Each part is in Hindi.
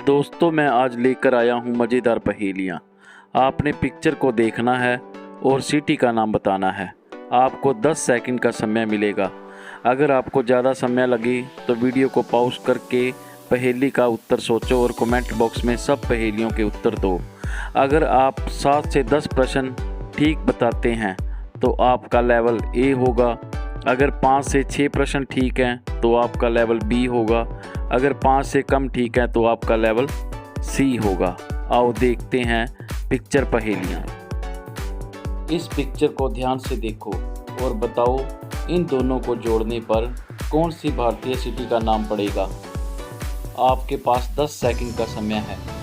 दोस्तों मैं आज लेकर आया हूँ मज़ेदार पहेलियाँ। आपने पिक्चर को देखना है और सिटी का नाम बताना है। आपको 10 सेकंड का समय मिलेगा। अगर आपको ज़्यादा समय लगे तो वीडियो को पॉज करके पहेली का उत्तर सोचो और कमेंट बॉक्स में सब पहेलियों के उत्तर दो। अगर आप 7 से 10 प्रश्न ठीक बताते हैं तो आपका लेवल ए होगा। अगर 5 से 6 प्रश्न ठीक हैं तो आपका लेवल बी होगा। अगर 5 से कम ठीक है तो आपका लेवल सी होगा। आओ देखते हैं पिक्चर पहेलियाँ। इस पिक्चर को ध्यान से देखो और बताओ इन दोनों को जोड़ने पर कौन सी भारतीय सिटी का नाम पड़ेगा। आपके पास 10 सेकंड का समय है।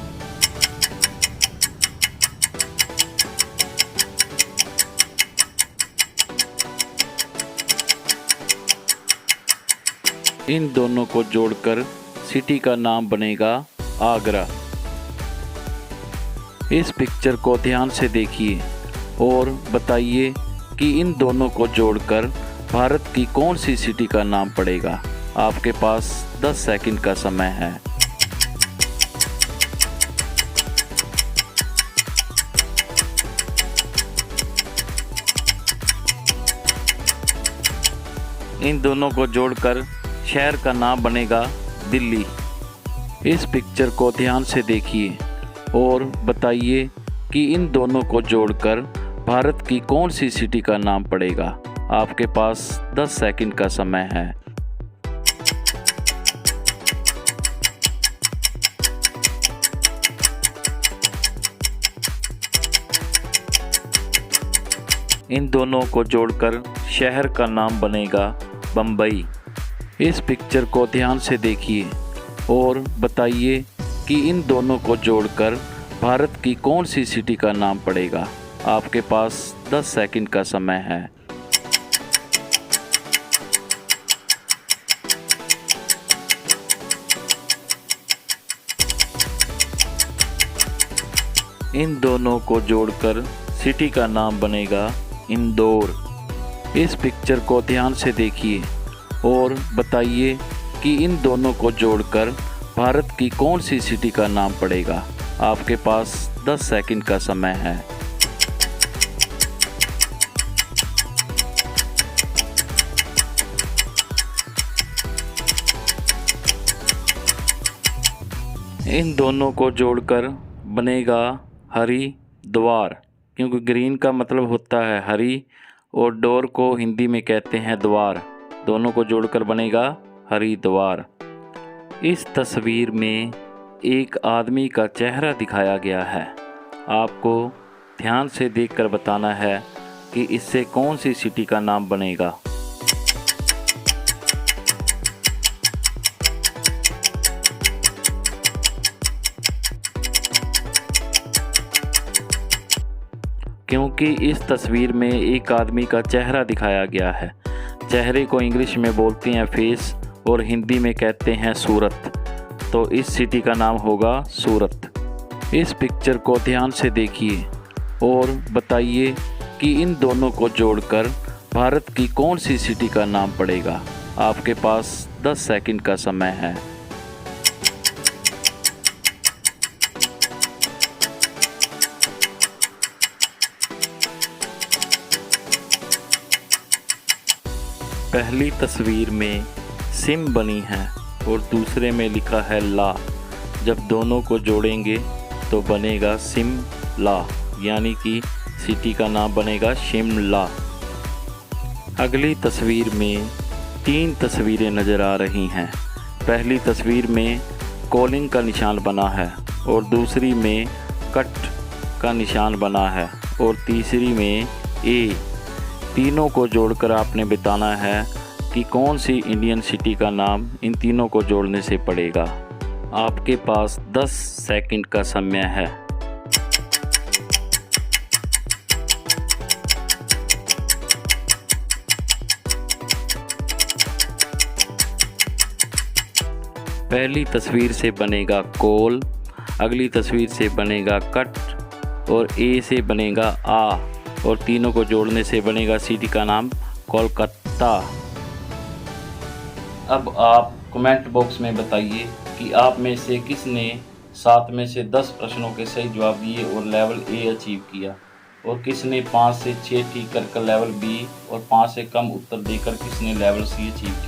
इन दोनों को जोड़कर सिटी का नाम बनेगा आगरा। इस पिक्चर को ध्यान से देखिए और बताइए कि इन दोनों को जोड़कर भारत की कौन सी सिटी का नाम पड़ेगा। आपके पास 10 सेकंड का समय है। इन दोनों को जोड़कर शहर का नाम बनेगा दिल्ली। इस पिक्चर को ध्यान से देखिए और बताइए कि इन दोनों को जोड़कर भारत की कौन सी सिटी का नाम पड़ेगा। आपके पास 10 सेकंड का समय है। इन दोनों को जोड़कर शहर का नाम बनेगा बम्बई। इस पिक्चर को ध्यान से देखिए और बताइए कि इन दोनों को जोड़कर भारत की कौन सी सिटी का नाम पड़ेगा। आपके पास 10 सेकंड का समय है। इन दोनों को जोड़कर सिटी का नाम बनेगा इंदौर। इस पिक्चर को ध्यान से देखिए और बताइए कि इन दोनों को जोड़कर भारत की कौन सी सिटी का नाम पड़ेगा। आपके पास 10 सेकंड का समय है। इन दोनों को जोड़कर बनेगा हरिद्वार, क्योंकि ग्रीन का मतलब होता है हरी और डोर को हिंदी में कहते हैं द्वार। दोनों को जोड़कर बनेगा हरिद्वार। इस तस्वीर में एक आदमी का चेहरा दिखाया गया है। आपको ध्यान से देखकर बताना है कि इससे कौन सी सिटी का नाम बनेगा। क्योंकि इस तस्वीर में एक आदमी का चेहरा दिखाया गया है। चेहरे को इंग्लिश में बोलते हैं फेस और हिंदी में कहते हैं सूरत, तो इस सिटी का नाम होगा सूरत। इस पिक्चर को ध्यान से देखिए और बताइए कि इन दोनों को जोड़कर भारत की कौन सी सिटी का नाम पड़ेगा। आपके पास 10 सेकंड का समय है। पहली तस्वीर में सिम बनी है और दूसरे में लिखा है ला। जब दोनों को जोड़ेंगे तो बनेगा शिमला, यानी कि सिटी का नाम बनेगा शिमला। अगली तस्वीर में 3 तस्वीरें नज़र आ रही हैं। पहली तस्वीर में कॉलिंग का निशान बना है और दूसरी में कट का निशान बना है और तीसरी में ए। तीनों को जोड़कर आपने बताना है कि कौन सी इंडियन सिटी का नाम इन तीनों को जोड़ने से पड़ेगा। आपके पास 10 सेकंड का समय है। पहली तस्वीर से बनेगा कोल, अगली तस्वीर से बनेगा कट और ए से बनेगा आ और तीनों को जोड़ने से बनेगा सिटी का नाम कोलकाता। अब आप कमेंट बॉक्स में बताइए कि आप में से किसने 7 में से 10 प्रश्नों के सही जवाब दिए और लेवल ए अचीव किया, और किसने 5 से 6 ठीक कर लेवल बी और 5 से कम उत्तर देकर किसने लेवल सी अचीव किया।